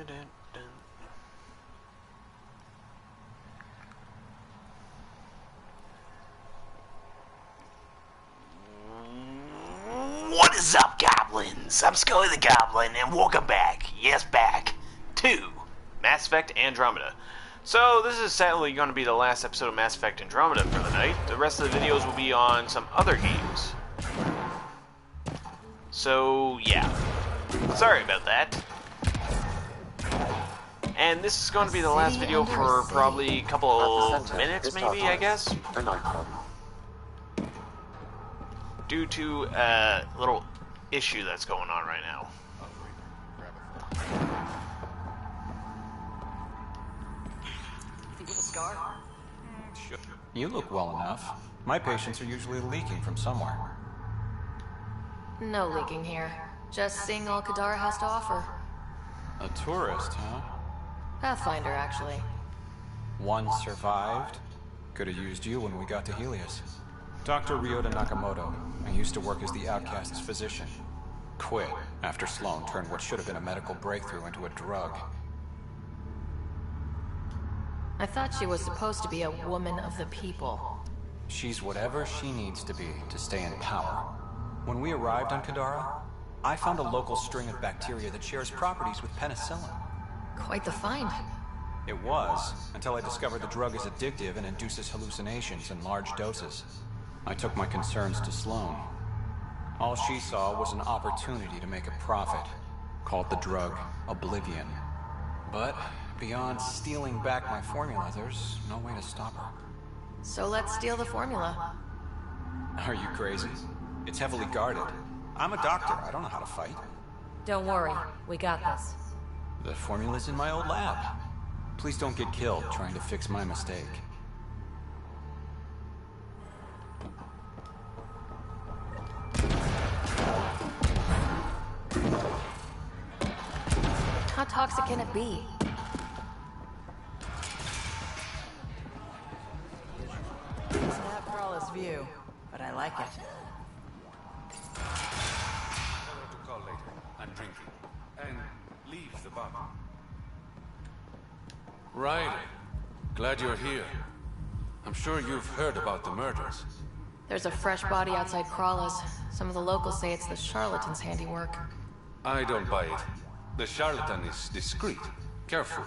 What is up, goblins? I'm Scully the Goblin, and welcome back, yes back, to Mass Effect Andromeda. So this is sadly going to be the last episode of Mass Effect Andromeda for the night. The rest of the videos will be on some other games. So yeah, sorry about that. And this is going to be the last video for probably a couple of minutes, maybe, I guess? Due to a little issue that's going on right now. You look well enough. My patients are usually leaking from somewhere. No leaking here. Just seeing all Kadara has to offer. A tourist, huh? Pathfinder, actually. One survived. Could have used you when we got to Helios. Dr. Ryota Nakamoto. I used to work as the Outcast's physician. Quit after Sloan turned what should have been a medical breakthrough into a drug. I thought she was supposed to be a woman of the people. She's whatever she needs to be to stay in power. When we arrived on Kadara, I found a local string of bacteria that shares properties with penicillin. Quite the find. It was, until I discovered the drug is addictive and induces hallucinations in large doses. I took my concerns to Sloan. All she saw was an opportunity to make a profit, called the drug Oblivion. But beyond stealing back my formula, there's no way to stop her. So let's steal the formula. Are you crazy? It's heavily guarded. I'm a doctor, I don't know how to fight. Don't worry, we got this. The formula's in my old lab. Please don't get killed trying to fix my mistake. How toxic can it be? Doesn't have flawless view, but I like it. To call later. I'm drinking. And leave the bar. Riley, glad you're here. I'm sure you've heard about the murders. There's a fresh body outside Crawla's. Some of the locals say it's the charlatan's handiwork. I don't buy it. The charlatan is discreet, careful.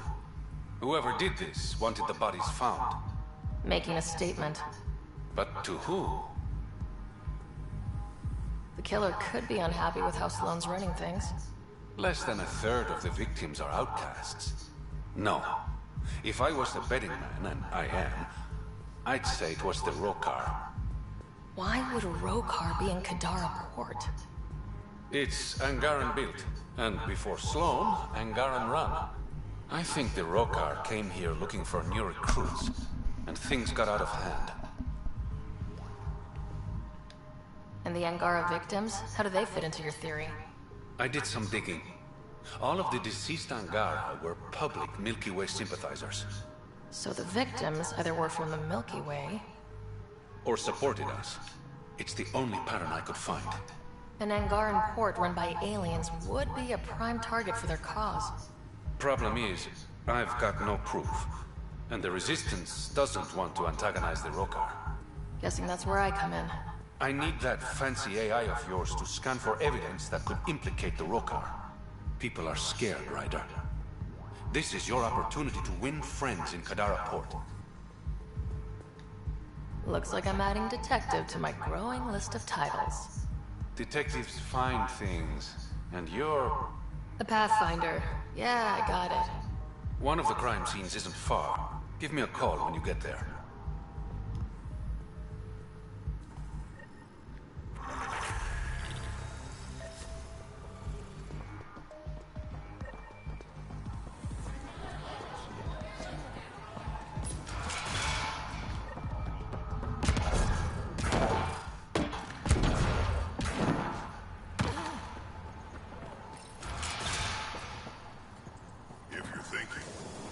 Whoever did this wanted the bodies found. Making a statement. But to who? The killer could be unhappy with how Sloan's running things. Less than a third of the victims are outcasts. No. If I was the betting man, and I am, I'd say it was the Rokar. Why would Rokar be in Kadara port? It's Angaran built, and before Sloan, Angaran run. I think the Rokar came here looking for new recruits, and things got out of hand. And the Angara victims? How do they fit into your theory? I did some digging. All of the deceased Angara were public Milky Way sympathizers. So the victims either were from the Milky Way... or supported us. It's the only pattern I could find. An Angaran port run by aliens would be a prime target for their cause. Problem is, I've got no proof. And the Resistance doesn't want to antagonize the Rokar. Guessing that's where I come in. I need that fancy AI of yours to scan for evidence that could implicate the Rokar. People are scared, Ryder. This is your opportunity to win friends in Kadara Port. Looks like I'm adding detective to my growing list of titles. Detectives find things, and you're... A Pathfinder. Yeah, I got it. One of the crime scenes isn't far. Give me a call when you get there.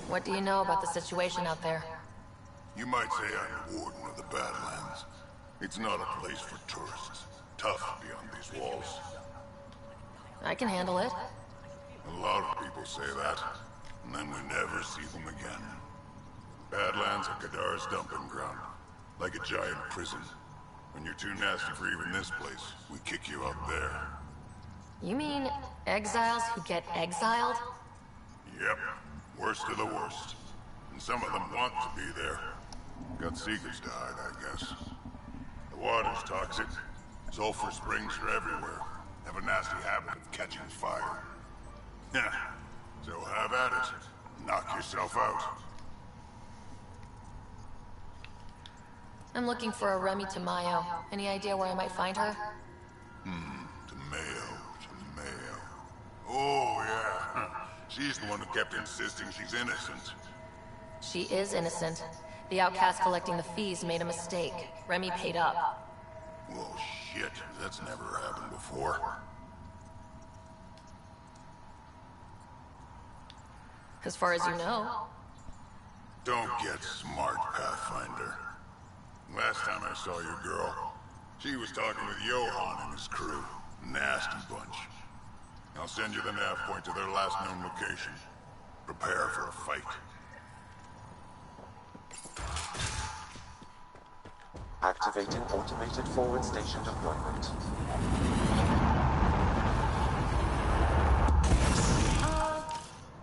What do you know about the situation out there? You might say I'm the warden of the Badlands. It's not a place for tourists. Tough beyond these walls. I can handle it. A lot of people say that. and then we never see them again. Badlands are Kadar's dumping ground, like a giant prison. When you're too nasty for even this place, we kick you out there. You mean exiles who get exiled? Yep, worst of the worst. And some of them want to be there. Got secrets to hide, I guess. The water's toxic. Sulfur springs are everywhere. Have a nasty habit of catching fire. Yeah, so have at it. Knock yourself out. I'm looking for a Remy Tamayo. Any idea where I might find her? Tamayo. Oh, yeah. She's the one who kept insisting she's innocent. She is innocent. The outcast collecting the fees made a mistake. Remy paid up. Well, shit. That's never happened before. As far as you know. Don't get smart, Pathfinder. Last time I saw your girl, she was talking with Johan and his crew. Nasty bunch. I'll send you the nav point to their last known location. Prepare for a fight. Activating automated forward station deployment.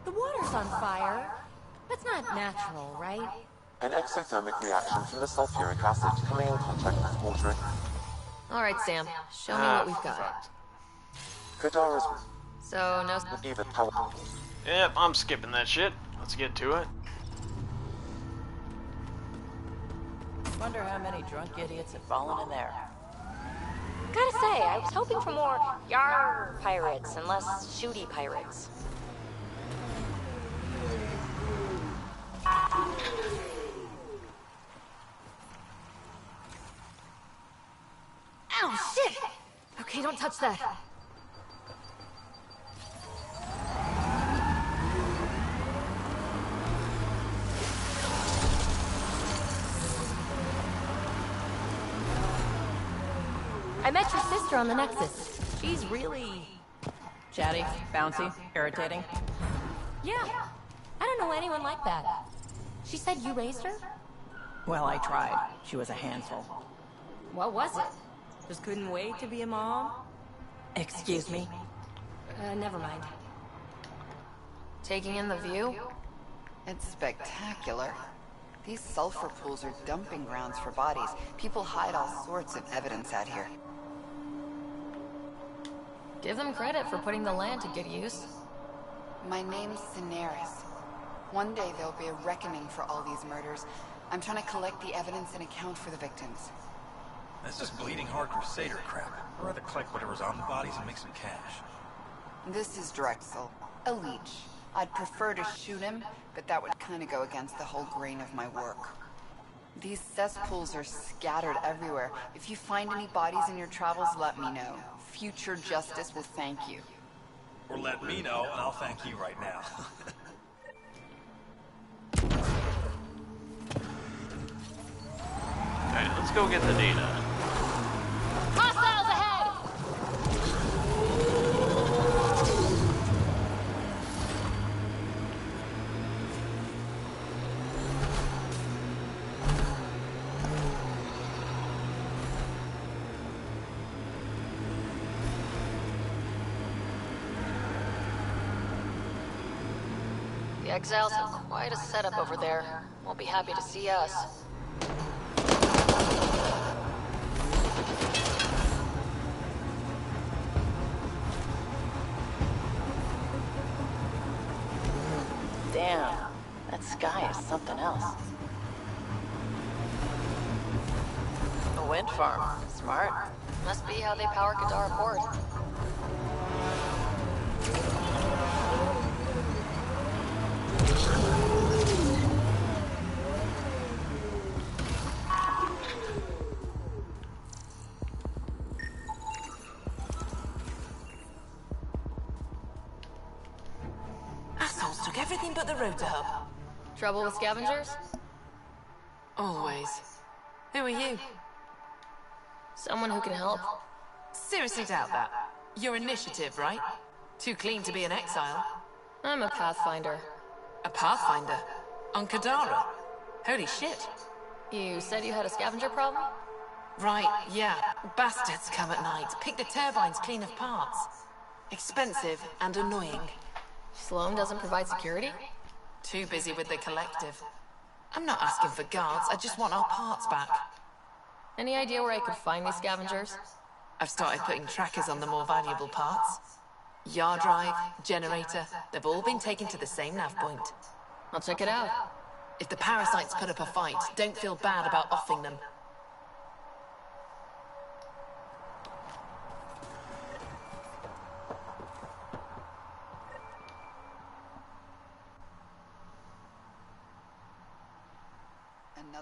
The water's on fire. That's not natural, right? An exothermic reaction from the sulfuric acid coming in contact with water. All right, Sam. Show me what we've got. Kadara's So, no... even power. Yep, I'm skipping that shit. Let's get to it. Wonder how many drunk idiots have fallen in there. Gotta say, I was hoping for more yar pirates and less shooty pirates. Ow, shit! Okay, don't touch that. I met your sister on the Nexus. She's really... Chatty, bouncy, irritating. Yeah. I don't know anyone like that. She said you raised her? Well, I tried. She was a handful. What was it? Just couldn't wait to be a mom? Excuse me? Never mind. Taking in the view? It's spectacular. These sulfur pools are dumping grounds for bodies. People hide all sorts of evidence out here. Give them credit for putting the land to good use. My name's Cineris. One day there'll be a reckoning for all these murders. I'm trying to collect the evidence and account for the victims. That's just bleeding heart crusader crap. I'd rather collect whatever's on the bodies and make some cash. This is Drexel, a leech. I'd prefer to shoot him, but that would kind of go against the whole grain of my work. These cesspools are scattered everywhere. If you find any bodies in your travels, let me know. Future justice will thank you. Or let me know, and I'll thank you right now. Alright, let's go get the data. Hostiles ahead! The exiles have quite a setup over there. Won't be happy to see us. Damn, that sky is something else. A wind farm. Smart. Must be how they power Kadar Port. Assholes took everything but the rotor hub. Trouble with scavengers? Always. Who are you? Someone who can help. Seriously doubt that. Your initiative, right? Too clean to be an exile. I'm a Pathfinder. A Pathfinder? On Kadara? Holy shit. You said you had a scavenger problem? Right, yeah. Bastards come at night, pick the turbines clean of parts. Expensive and annoying. Sloan doesn't provide security? Too busy with the collective. I'm not asking for guards, I just want our parts back. Any idea where I could find these scavengers? I've started putting trackers on the more valuable parts. Yard drive, generator, they've all been taken to the same nav point. I'll check it out. If the parasites put up a fight, don't feel bad about offing them.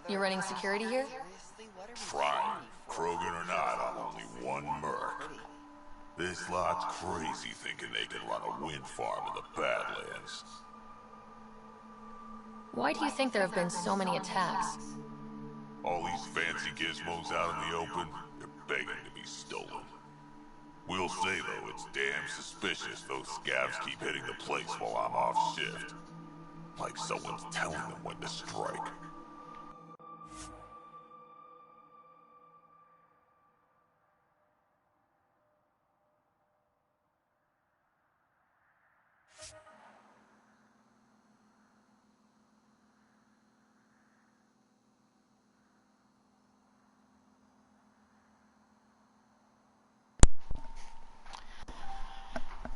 You're running security here? Fine. Krogan or not, I'm only one merc. This lot's crazy thinking they can run a wind farm in the Badlands. Why do you think there have been so many attacks? All these fancy gizmos out in the open, they're begging to be stolen. We'll say, though, it's damn suspicious those scavs keep hitting the place while I'm off shift. Like someone's telling them when to strike.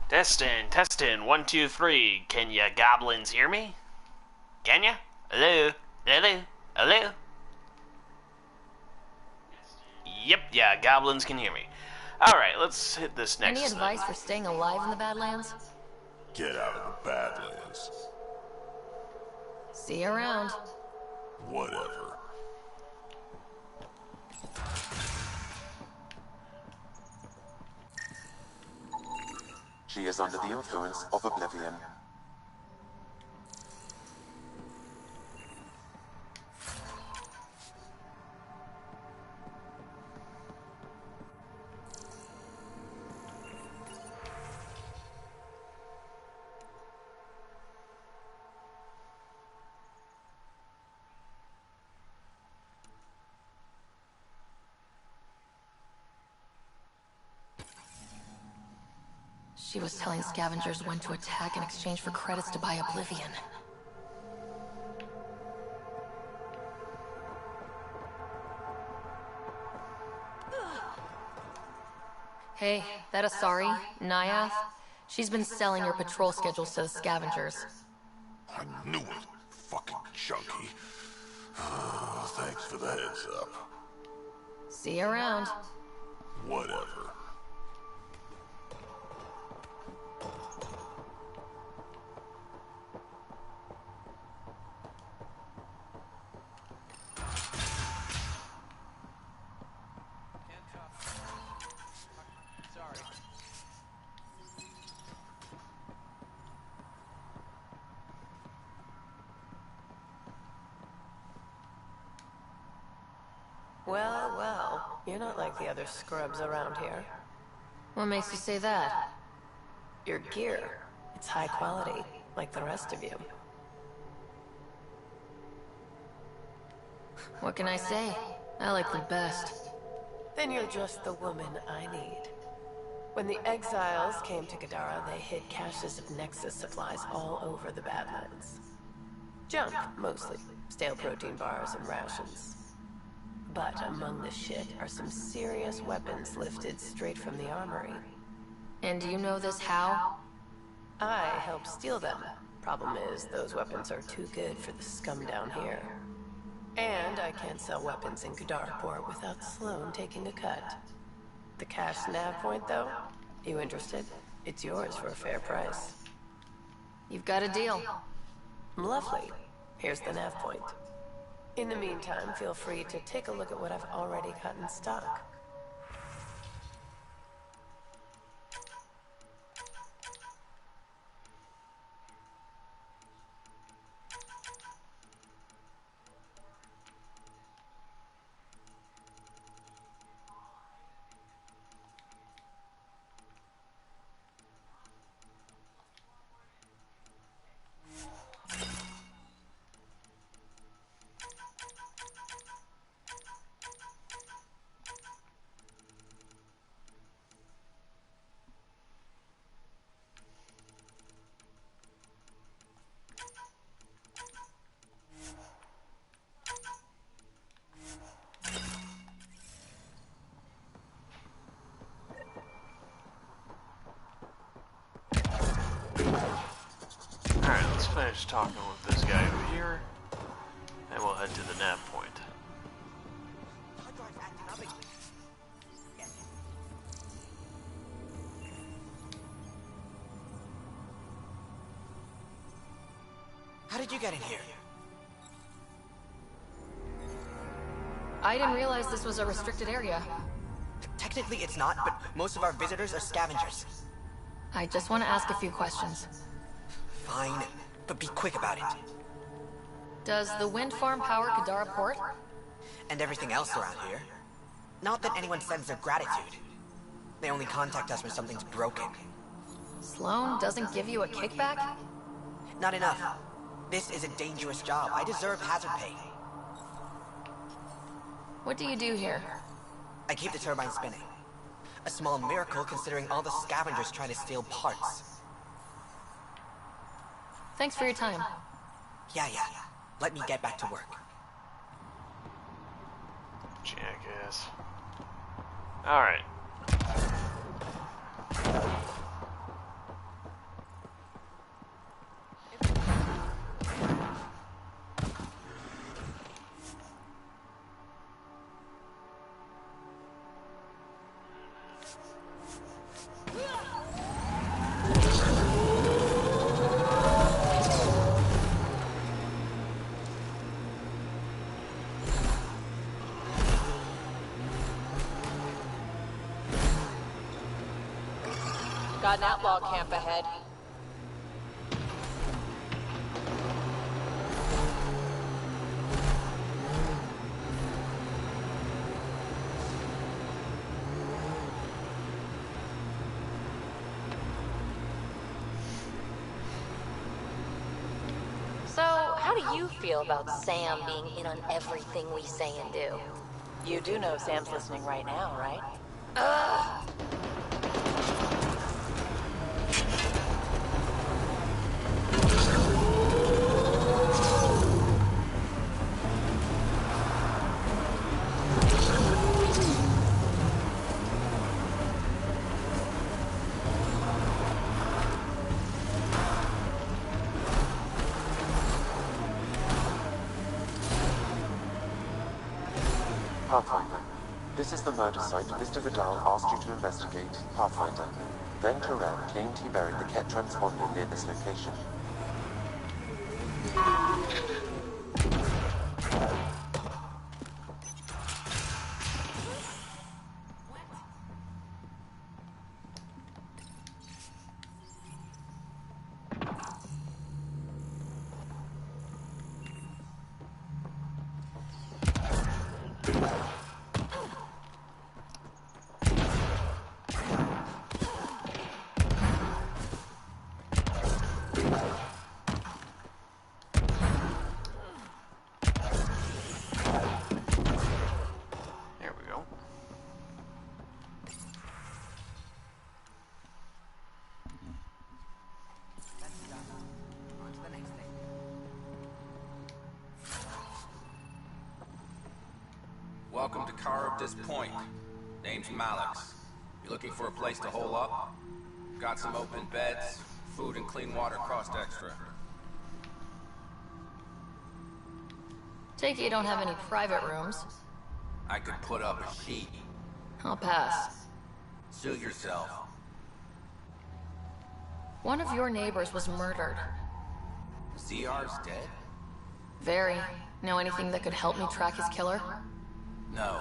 Testing, testing, 1, 2, 3. Can ya goblins hear me? Can ya? Hello? Hello? Hello? Yep, yeah, goblins can hear me. Alright, let's hit this next Any advice for staying alive in the Badlands? Get out of the Badlands. See you around. Whatever. She is under the influence of oblivion. She was telling scavengers when to attack in exchange for credits to buy Oblivion. Hey, that Asari, Nyath? She's been selling your patrol schedules to the scavengers. I knew it. Fucking junkie. Thanks for the heads up. See you around. Whatever. Well, well, you're not like the other scrubs around here. What makes you say that? Your gear, it's high quality, like the rest of you. What can I say? I like them best. Then you're just the woman I need. When the exiles came to Kadara, they hid caches of Nexus supplies all over the Badlands. Junk, mostly. Stale protein bars and rations. But among the shit are some serious weapons lifted straight from the armory. And do you know this how? I helped steal them. Problem is, those weapons are too good for the scum down here. And I can't sell weapons in Kadarport without Sloan taking a cut. The cash nav point, though? You interested? It's yours for a fair price. You've got a deal. Lovely. Here's the nav point. In the meantime, feel free to take a look at what I've already got in stock. finish talking with this guy over here, and we'll head to the nav point. How did you get in here? I didn't realize this was a restricted area. Technically it's not, but most of our visitors are scavengers. I just want to ask a few questions. Fine, but be quick about it. Does the wind farm power Kadara Port? And everything else around here. Not that anyone sends their gratitude. They only contact us when something's broken. Sloan doesn't give you a kickback? Not enough. This is a dangerous job. I deserve hazard pay. What do you do here? I keep the turbine spinning. A small miracle considering all the scavengers trying to steal parts. Thanks for your time. Yeah. Let me get back to work. Jackass. Alright. Got an outlaw camp ahead. So, how do you feel about Sam being in on everything we say and do? You do know Sam's listening right now, right? Ugh! Pathfinder, this is the murder site Mr. Vidal asked you to investigate, Pathfinder. Then Turan claimed he buried the Ket transponder near this location. There we go. Welcome to Caribdis Point. Name's Malix. You looking for a place to hole up? Got some open beds, food and clean water cost extra. Take it you don't have any private rooms. I could put up a sheet. I'll pass. Suit yourself. One of your neighbors was murdered. CR's dead? Very. Know anything that could help me track his killer? No.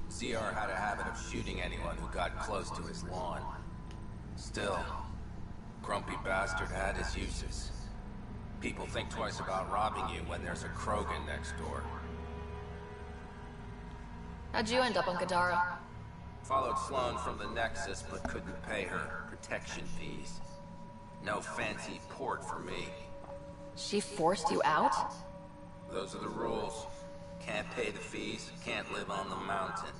CR had a habit of shooting anyone who got close to his lawn. Still, grumpy bastard had his uses. People think twice about robbing you when there's a Krogan next door. How'd you end up on Kadara? Followed Sloan from the Nexus, but couldn't pay her protection fees. No fancy port for me. She forced you out? Those are the rules. Can't pay the fees, can't live on the mountain.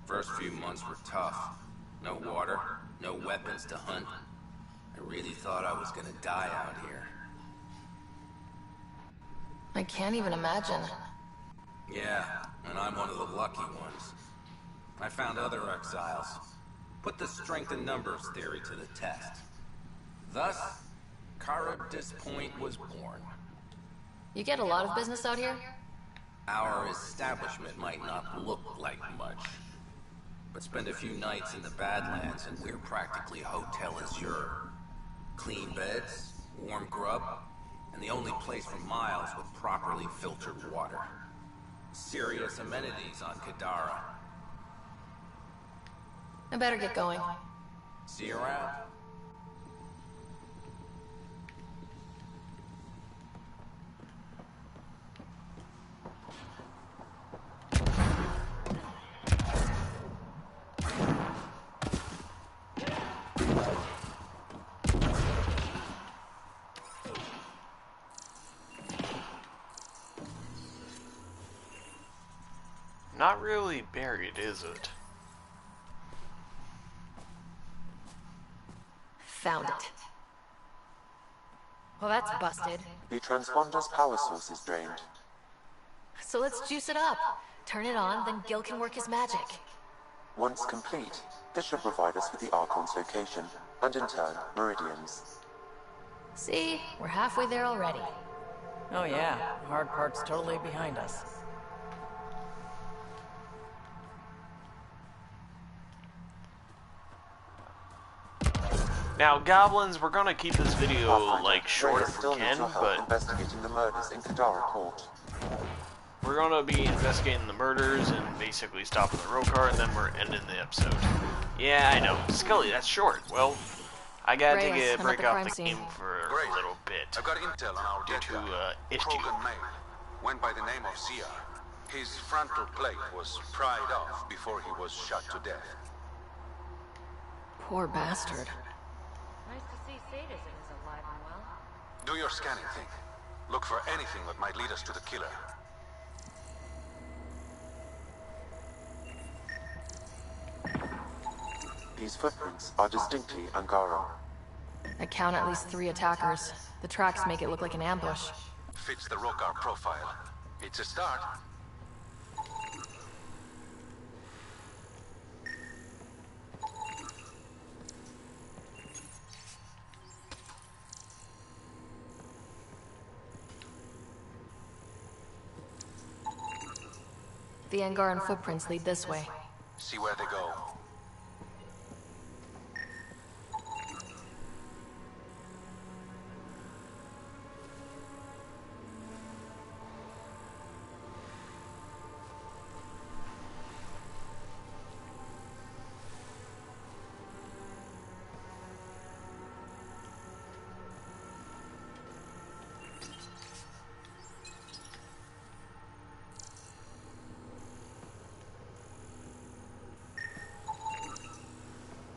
First few months were tough. No water, no weapons to hunt. I really thought I was gonna die out here. I can't even imagine. Yeah, and I'm one of the lucky ones. I found other exiles. Put the strength in numbers theory to the test. Thus, Charybdis Point was born. You get a lot of business out here? Our establishment might not look like much, but spend a few nights in the Badlands and we're practically hotel azure. Clean beds, warm grub, and the only place for miles with properly filtered water. Serious amenities on Kadara. I better get going. See you around. Not really buried, is it? Found it. Well, that's busted. The transponder's power source is drained. So let's juice it up. Turn it on, then Gil can work his magic. Once complete, this should provide us with the Archon's location, and in turn, Meridian's. See? We're halfway there already. Oh yeah, hard part's totally behind us. Now, goblins, we're gonna keep this video like short if we can, but investigating the murders in Kadara Court. We're gonna be investigating the murders and basically stopping the Rokar, and then we're ending the episode. Yeah, I know, Scully, that's short. Well, I gotta take a break off the game for a little bit I've got intel on our due to issue. Krogan male went by the name of Zia. His frontal plate was pried off before he was shot to death. Poor bastard. Nice to see sadism is alive and well. Do your scanning thing. Look for anything that might lead us to the killer. These footprints are distinctly Angara. I count at least 3 attackers. The tracks make it look like an ambush. Fits the Rokar profile. It's a start. The Angaran footprints lead this way. See where they go.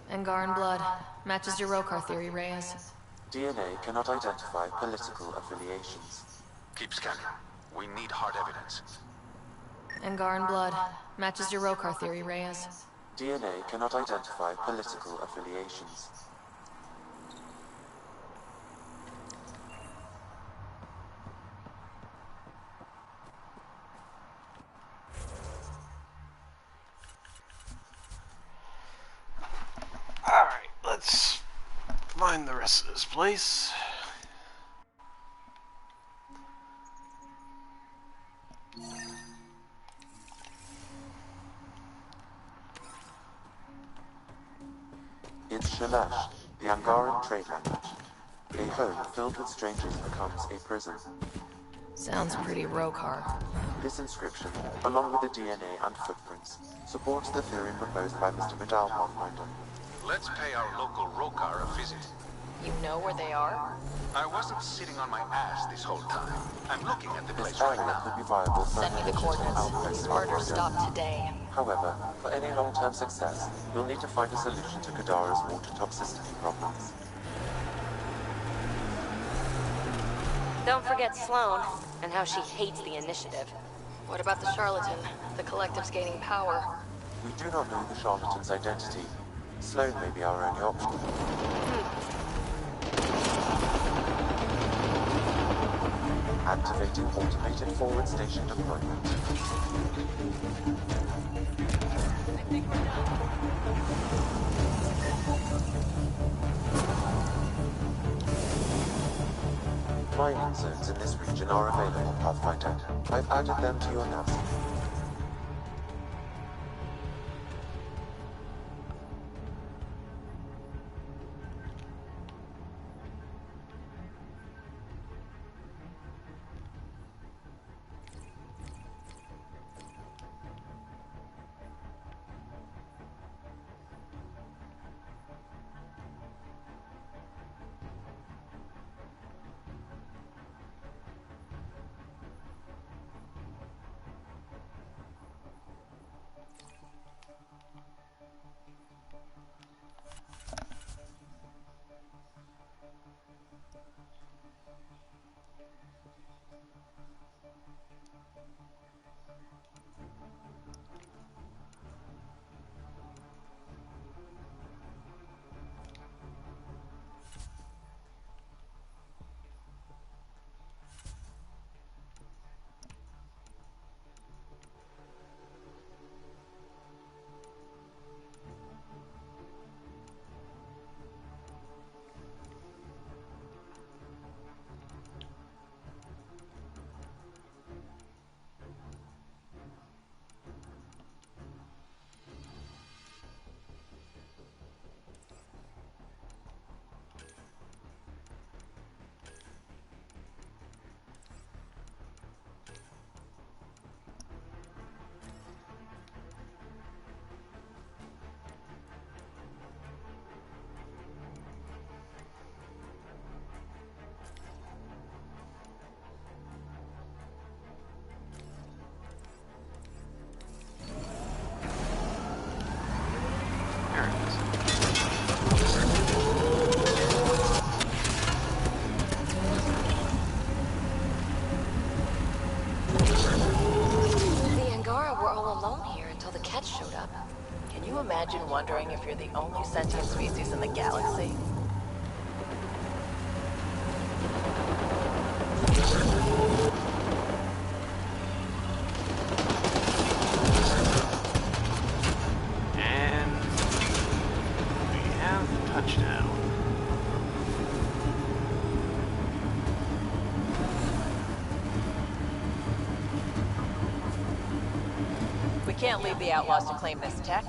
Angaran blood. Matches your Rokar theory, Reyes. DNA cannot identify political affiliations. Keep scanning. We need hard evidence. Angaran blood. Matches your Rokar theory, Reyes. DNA cannot identify political affiliations. Alright, let's find the rest of this place. It's Shalash, the Angaran trade language. A home filled with strangers becomes a prison. Sounds pretty Rokar. This inscription, along with the DNA and footprints, supports the theory proposed by Mr. Vidal, Pathfinder. Let's pay our local Rokar a visit. You know where they are? I wasn't sitting on my ass this whole time. I'm looking at the place This right area now. could be viable for Send me the coordinates. Murder stop today. However, for any long-term success, we'll need to find a solution to Kadara's water toxicity problems. Don't forget Sloane, and how she hates the initiative. What about the charlatan? The collective's gaining power. We do not know the charlatan's identity. Sloane may be our only option. Activating automated forward station deployment. mining zones in this region are available, Pathfinder. I've added them to your nav. Imagine wondering if you're the only sentient species in the galaxy. And we have touchdown. We can't leave the outlaws to claim this tech.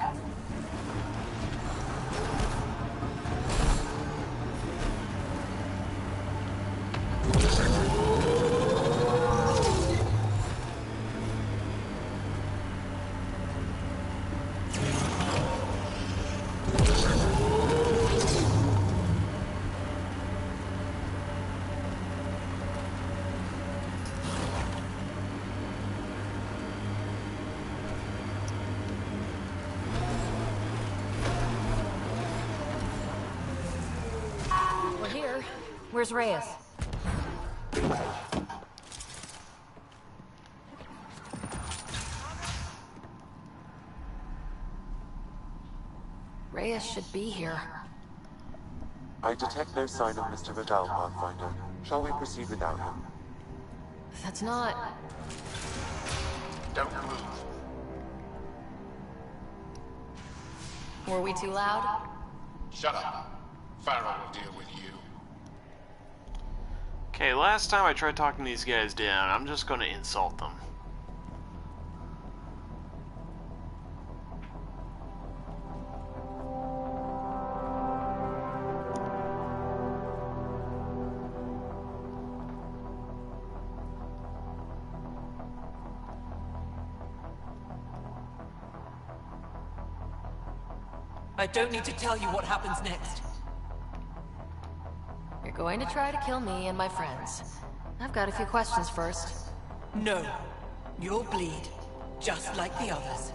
Where's Reyes? Reyes should be here. I detect no sign of Mr. Vidal, Pathfinder. Shall we proceed without him? That's not... Don't move. Were we too loud? Shut up. Pharaoh will deal with you. Okay, last time I tried talking these guys down, I'm just gonna insult them. I don't need to tell you what happens next. You're going to try to kill me and my friends. I've got a few questions first. No. You'll bleed, just like the others.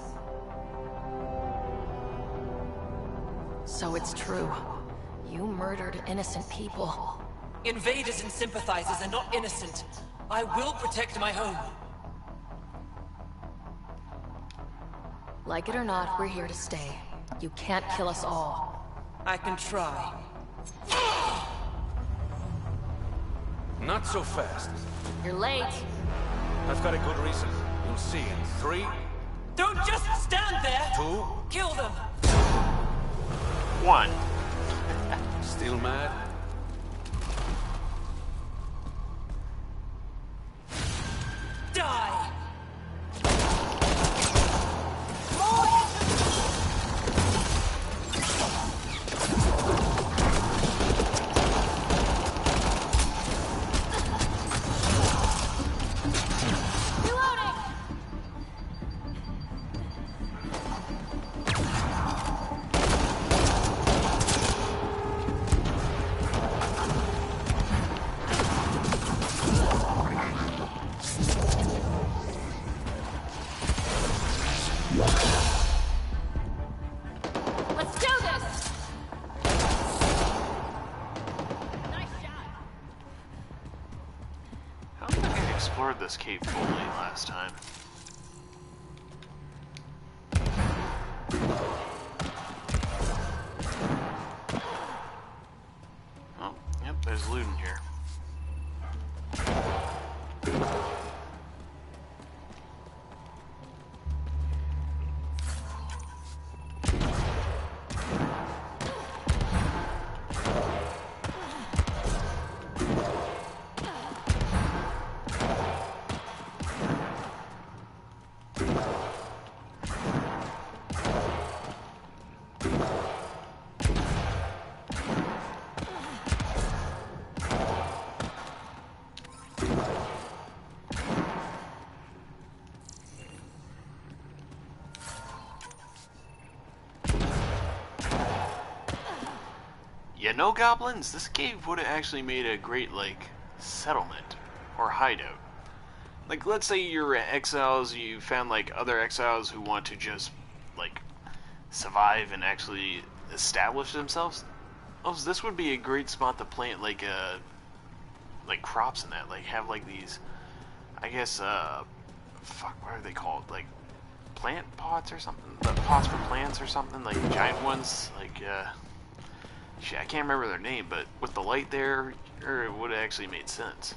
So it's true. You murdered innocent people. Invaders and sympathizers are not innocent. I will protect my home. Like it or not, we're here to stay. You can't kill us all. I can try. Not so fast. You're late. I've got a good reason. You'll see in 3... Don't just stand there! 2... Kill them! 1. Still mad? explored this cave fully last time. Oh, yep, there's loot in here. You know, goblins, this cave would have actually made a great, like, settlement or hideout. Like, let's say you're exiles, you found, like, other exiles who want to just, like, survive and actually establish themselves. Oh, so this would be a great spot to plant, like crops in that. Like, have, like, these, I guess, fuck, what are they called? Like, plant pots or something? Pots for plants or something? Like, giant ones? Like, shit, I can't remember their name, but with the light there, it would have actually made sense.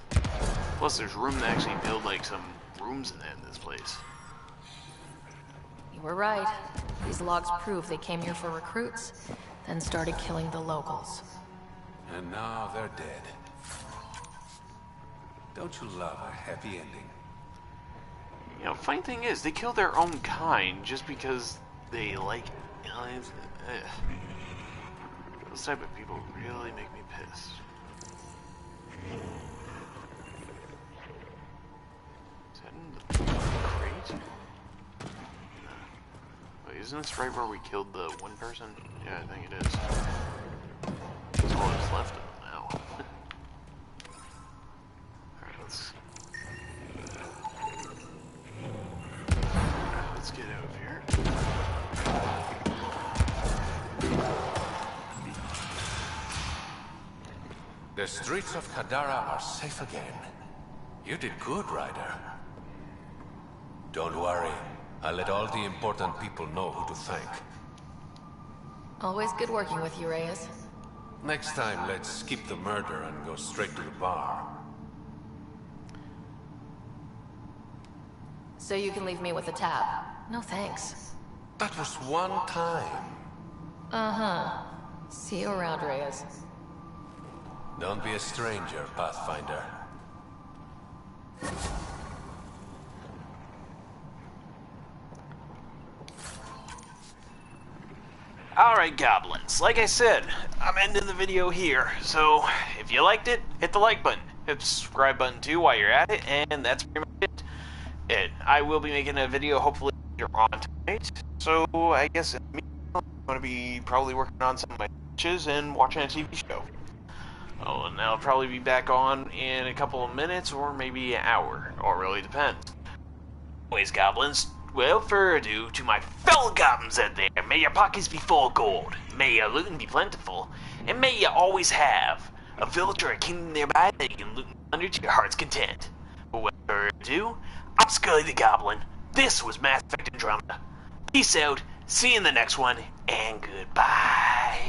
Plus, there's room to actually build, like, some rooms in this place. You were right. These logs prove they came here for recruits, then started killing the locals. And now they're dead. Don't you love a happy ending? You know, funny thing is, they kill their own kind just because they like aliens. Those type of people really make me pissed. Is that in the crate? Wait, isn't this right where we killed the one person? Yeah, I think it is. That's all that's left of them now. Alright, let's get out of here. The streets of Kadara are safe again. You did good, Ryder. Don't worry. I'll let all the important people know who to thank. Always good working with you, Reyes. Next time, let's skip the murder and go straight to the bar. So you can leave me with a tab. No thanks. That was one time. Uh-huh. See you around, Reyes. Don't be a stranger, Pathfinder. Alright, goblins. Like I said, I'm ending the video here. So, if you liked it, hit the like button. Hit the subscribe button too while you're at it, and that's pretty much it. I will be making a video hopefully later on tonight. So, I guess I'm going to be probably working on some of my sketches and watching a TV show. Oh, and I'll probably be back on in a couple of minutes or maybe an hour. It really depends. Anyways, goblins, without further ado, to my fellow goblins out there, may your pockets be full of gold, may your looting be plentiful, and may you always have a village or a kingdom nearby that you can loot and plunder to your heart's content. But without further ado, I'm Scully the Goblin. This was Mass Effect Andromeda. Peace out, see you in the next one, and goodbye.